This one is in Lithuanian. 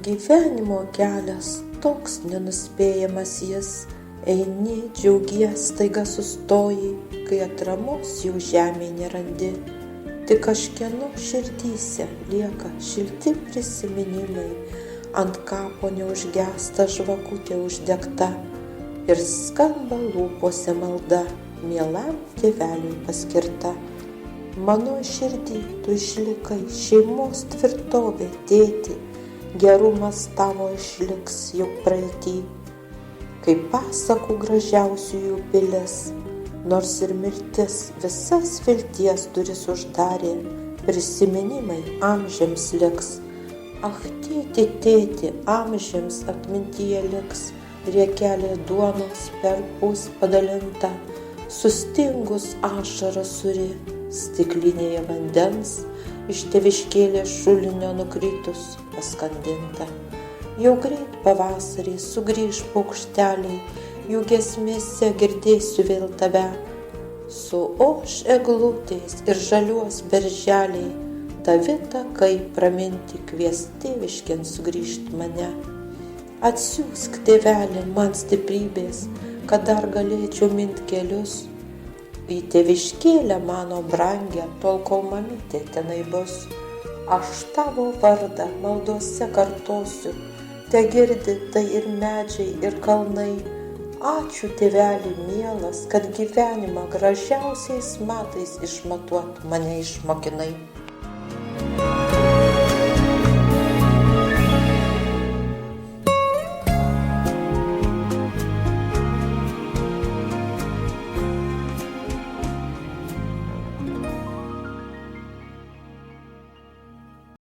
Gyvenimo kelias toks nenuspėjamas jis, eini, džiaugies, staiga sustoji, kai atramos jau žemė nerandi. Tik kažkieno širdyse lieka šilti prisiminimai, ant kapo neužgęsta žvakutė uždegta ir skamba lūpose malda, mielam tėveliui paskirta. Mano širdį tu išlikai, šeimos tvirtovė, tėti, gerumas tavo išliks juk praeitį, kaip pasakų gražiausiųjų pilis, nors ir mirtis visas vilties duris uždarė, prisiminimai amžiams liks. Ach, tėti, tėti, amžiams atmintyje liks, riekelė duonos perpus padalinta, sustingus ašarą suri, stiklinėje vandens, iš tėviškėlės šulinio nukritus paskandinta. Jau greit pavasarį sugrįž paukšteliai, jų giesmėse girdėsiu vėl tave. Suoš eglutės ir žaliuos berželiai, tavi takai praminti kvies tėviškėn sugrįžt mane. Atsiųsk, tėvelį, man stiprybės, kad dar galėčiau mint kelius į tėviškėlę mano brangę, tol kol mamytė tenai bus. Aš tavo vardą maldose kartosiu, te girdi tai ir medžiai, ir kalnai. Ačiū, tėveli mielas, kad gyvenimą gražiausiais metais išmatuot mane išmokinai.